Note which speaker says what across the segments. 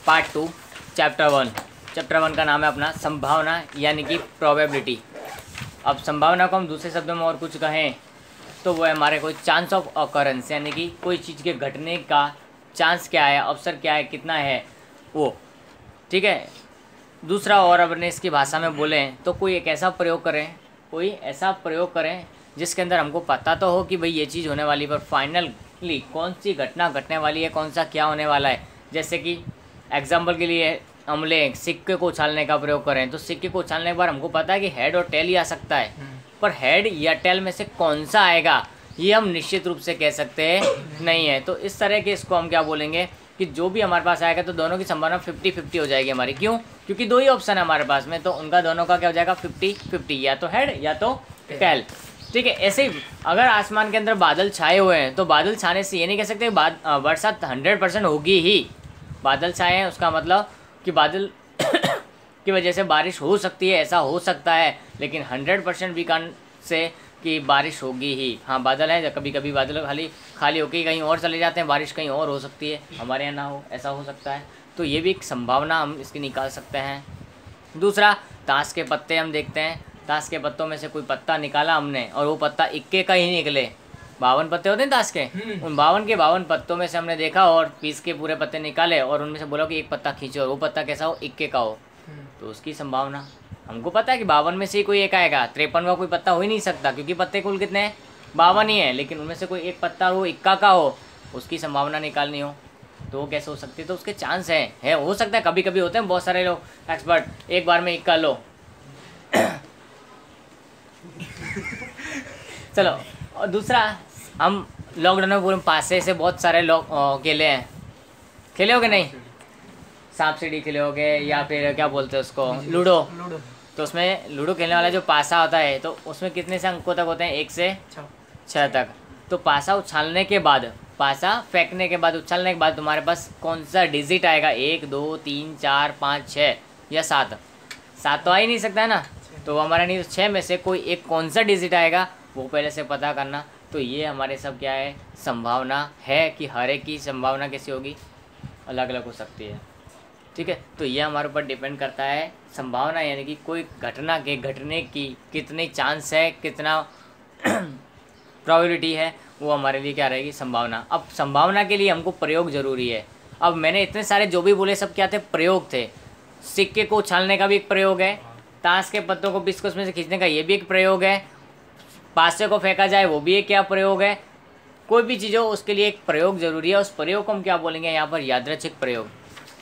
Speaker 1: Part 2 chapter 1 का नाम है अपना संभावना यानी कि प्रोबेबिलिटी। अब संभावना को हम दूसरे शब्दों में और कुछ कहें तो वो है हमारे कोई चांस ऑफ ऑकरेंस, यानी कि कोई चीज़ के घटने का चांस क्या है, अवसर क्या है, कितना है वो, ठीक है। दूसरा और अपने इसकी भाषा में बोलें तो कोई ऐसा प्रयोग करें जिसके अंदर हमको पता तो हो कि भाई ये चीज़ होने वाली, पर फाइनली कौन सी घटना घटने वाली है, कौन सा क्या होने वाला है। जैसे कि एग्जाम्पल के लिए हम लें सिक्के को उछालने का प्रयोग करें, तो सिक्के को उछालने के बाद हमको पता है कि हेड और टेल ही आ सकता है, पर हेड या टेल में से कौन सा आएगा ये हम निश्चित रूप से कह सकते हैं नहीं है। तो इस तरह के इसको हम क्या बोलेंगे कि जो भी हमारे पास आएगा तो दोनों की संभावना 50-50 हो जाएगी हमारी। क्यों? क्योंकि दो ही ऑप्शन है हमारे पास में, तो उनका दोनों का क्या हो जाएगा 50-50, या तो हेड या तो टेल, ठीक है। ऐसे ही अगर आसमान के अंदर बादल छाए हुए हैं तो बादल छाने से ये नहीं कह सकते बरसात 100% होगी ही। बादल छाए हैं उसका मतलब कि बादल की वजह से बारिश हो सकती है, ऐसा हो सकता है, लेकिन 100% भी कान से कि बारिश होगी ही। हाँ बादल है, कभी कभी बादल खाली होके कहीं और चले जाते हैं, बारिश कहीं और हो सकती है, हमारे यहाँ ना हो, ऐसा हो सकता है। तो ये भी एक संभावना हम इसकी निकाल सकते हैं। दूसरा, ताश के पत्ते हम देखते हैं, ताश के पत्तों में से कोई पत्ता निकाला हमने और वो पत्ता इक्के का ही निकले। 52 पत्ते होते हैं ताश के, उन 52 के 52 पत्तों में से हमने देखा और पीस के पूरे पत्ते निकाले और उनमें से बोला कि एक पत्ता खींचो और वो पत्ता कैसा हो, इक्के का हो, तो उसकी संभावना हमको पता है कि 52 में से ही कोई एक आएगा। 53 का कोई पत्ता हो ही नहीं सकता क्योंकि पत्ते कुल कितने हैं, 52 ही है, लेकिन उनमें से कोई एक पत्ता हो इक्का का हो, उसकी संभावना निकालनी हो तो वो कैसे हो सकती है। तो उसके चांस है हो सकता है, कभी कभी होते हैं बहुत सारे लोग एक्सपर्ट एक बार में इक्का लो चलो। और दूसरा, हम लॉकडाउन में पूरे पासे से बहुत सारे लोग खेले हैं, खेले होगे नहीं, सांप सीढ़ी खेले होगे या फिर क्या बोलते हैं उसको, लूडो। तो उसमें लूडो खेलने वाला जो पासा होता है तो उसमें कितने से अंकों तक होते हैं, 1 से 6 तक। तो पासा उछालने के बाद, पासा फेंकने के बाद, उछालने के बाद तुम्हारे पास कौन सा डिजिट आएगा, 1 2 3 4 5 6 या 7 तो आ ही नहीं सकता है ना, तो वो हमारा नहीं, 6 में से कोई एक कौन सा डिजिट आएगा वो पहले से पता करना। तो ये हमारे सब क्या है, संभावना है कि हर एक की संभावना कैसी होगी, अलग अलग हो सकती है, ठीक है। तो ये हमारे ऊपर डिपेंड करता है संभावना, यानी कि कोई घटना के घटने की कितनी चांस है, कितना प्रोबेबिलिटी है, वो हमारे लिए क्या रहेगी, संभावना। अब संभावना के लिए हमको प्रयोग ज़रूरी है। अब मैंने इतने सारे जो भी बोले सब क्या थे, प्रयोग थे। सिक्के को उछालने का भी एक प्रयोग है, ताश के पत्तों को बिस्कुट में से खींचने का ये भी एक प्रयोग है, पासे को फेंका जाए वो भी एक क्या प्रयोग है। कोई भी चीज़ हो उसके लिए एक प्रयोग ज़रूरी है, उस प्रयोग को हम क्या बोलेंगे यहाँ पर, यादृच्छिक प्रयोग।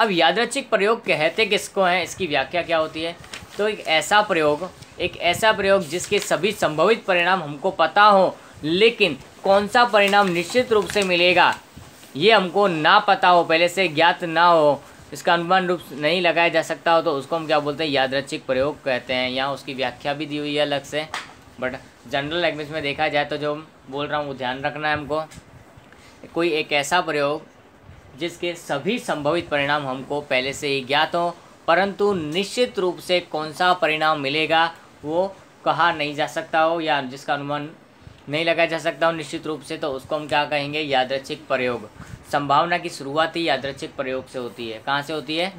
Speaker 1: अब यादृच्छिक प्रयोग कहते किसको हैं, इसकी व्याख्या क्या होती है, तो एक ऐसा प्रयोग जिसके सभी संभावित परिणाम हमको पता हो, लेकिन कौन सा परिणाम निश्चित रूप से मिलेगा ये हमको ना पता हो, पहले से ज्ञात ना हो, इसका अनुमान रूप नहीं लगाया जा सकता हो, तो उसको हम क्या बोलते हैं, यादृच्छिक प्रयोग कहते हैं। यहाँ उसकी व्याख्या भी दी हुई है अलग से, बट जनरल लैंग्वेज में देखा जाए तो जो बोल रहा हूँ वो ध्यान रखना है हमको। कोई एक ऐसा प्रयोग जिसके सभी संभावित परिणाम हमको पहले से ही ज्ञात हो, परंतु निश्चित रूप से कौन सा परिणाम मिलेगा वो कहा नहीं जा सकता हो, या जिसका अनुमान नहीं लगाया जा सकता हो निश्चित रूप से, तो उसको हम क्या कहेंगे, यादृच्छिक प्रयोग। संभावना की शुरुआत ही यादृच्छिक प्रयोग से होती है। कहाँ से होती है,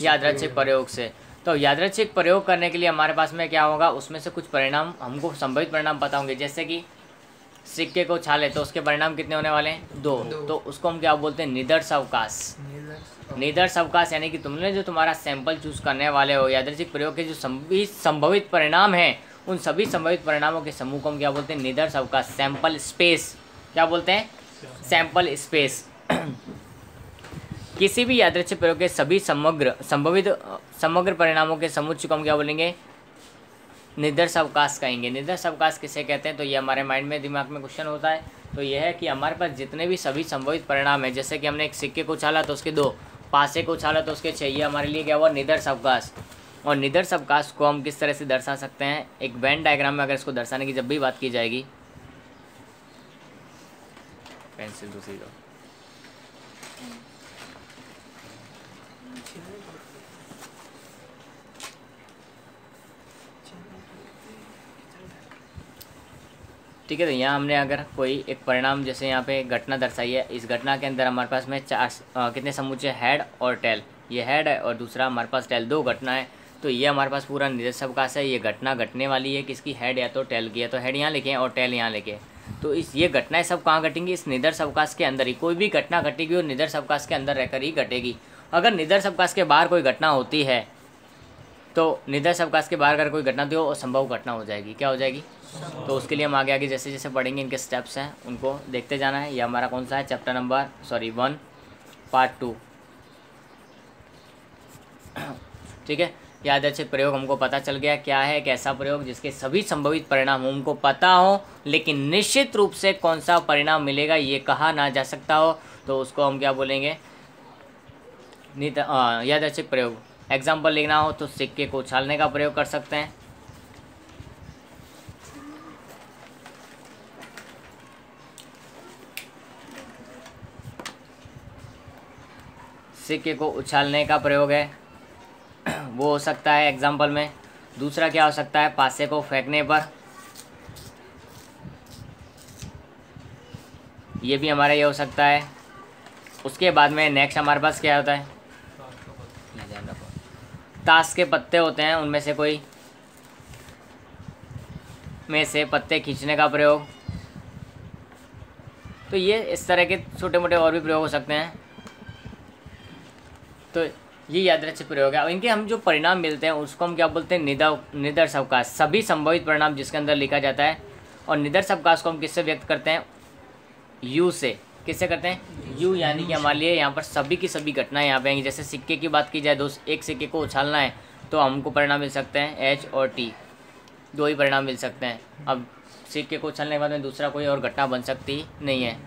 Speaker 1: यादृच्छिक प्रयोग से। तो यादृच्छिक प्रयोग करने के लिए हमारे पास में क्या होगा, उसमें से कुछ परिणाम हमको संभावित परिणाम पता होंगे। जैसे कि सिक्के को उछाले तो उसके परिणाम कितने होने वाले हैं, 2, तो उसको हम क्या बोलते हैं, निदर्श अवकाश। निदर्श अवकाश यानी कि तुमने जो तुम्हारा सैंपल चूज करने वाले हो, यादृच्छिक प्रयोग के जो सभी संभावित परिणाम हैं, उन सभी संभावित परिणामों के समूह को हम क्या बोलते हैं, निदर्श अवकाश, सैंपल स्पेस। क्या बोलते हैं, सैंपल स्पेस। किसी भी यादृच्छिक प्रयोग के सभी समग्र परिणामों के समुच्चय को हम क्या बोलेंगे, निदर्श अवकाश कहेंगे। निदर्श अवकाश किसे कहते हैं, तो ये हमारे माइंड में, दिमाग में क्वेश्चन होता है, तो यह है कि हमारे पास जितने भी सभी संभावित परिणाम है, जैसे कि हमने एक सिक्के को उछाला तो उसके 2, पासे को उछाला तो उसके 6, ये हमारे लिए क्या हुआ, निदर्श अवकाश। और निदर्श अवकाश को हम किस तरह से दर्शा सकते हैं, एक वेन डायग्राम में अगर इसको दर्शाने की जब भी बात की जाएगी, पेंसिल दूसरी लो, ठीक है। तो यहाँ हमने अगर कोई एक परिणाम, जैसे यहाँ पे घटना दर्शाई है, इस घटना के अंदर हमारे पास में 4 कितने समुच्चय, हेड और टेल, ये हेड है और दूसरा हमारे पास टेल, दो घटना है। तो ये हमारे पास पूरा निदर्श अवकाश है। ये घटना घटने वाली है किसकी, हेड या तो टेल की, या तो हेड यहाँ लिखें और टेल यहाँ लिखें। तो इस ये घटनाएं सब कहाँ घटेंगी, इस निदर्श अवकाश के अंदर ही। कोई भी घटना घटेगी और निदर्श अवकाश के अंदर रहकर ही घटेगी। अगर निदर्श अवकाश के बाहर कोई घटना होती है तो निदर्श अवकाश के बाहर अगर कोई घटना होती हो असंभव घटना हो जाएगी। क्या हो जाएगी? तो उसके लिए हम आगे आगे जैसे जैसे पढ़ेंगे इनके स्टेप्स हैं उनको देखते जाना है। ये हमारा कौन सा है, चैप्टर नंबर 1 पार्ट 2। ठीक है, यादृच्छिक प्रयोग हमको पता चल गया क्या है, एक ऐसा प्रयोग जिसके सभी संभवित परिणाम हमको पता हो लेकिन निश्चित रूप से कौन सा परिणाम मिलेगा ये कहा ना जा सकता हो, तो उसको हम क्या बोलेंगे, यादृच्छिक प्रयोग। एग्जाम्पल लिखना हो तो सिक्के को उछालने का प्रयोग कर सकते हैं। सिक्के को उछालने का प्रयोग है वो हो सकता है एग्जाम्पल में। दूसरा क्या हो सकता है, पासे को फेंकने पर, ये भी हमारा ये हो सकता है। उसके बाद में नेक्स्ट हमारे पास क्या होता है, ताश के पत्ते होते हैं, उनमें से कोई में से पत्ते खींचने का प्रयोग। तो ये इस तरह के छोटे मोटे और भी प्रयोग हो सकते हैं। तो ये यादृच्छिक प्रयोग है। अब इनके हम जो परिणाम मिलते हैं उसको हम क्या बोलते हैं, निदर्श अवकाश। सभी संभावित परिणाम जिसके अंदर लिखा जाता है। और निदर्श अवकाश को हम किससे व्यक्त करते हैं, यू से। किससे करते हैं, यू, यानी कि हमारे लिए यहाँ पर सभी की सभी घटनाएं यहाँ पे आएंगी। जैसे सिक्के की बात की जाए, एक सिक्के को उछालना है तो हमको परिणाम मिल सकते हैं एच और टी, दो ही परिणाम मिल सकते हैं। अब सिक्के को उछालने के बाद में दूसरा कोई और घटना बन सकती नहीं है।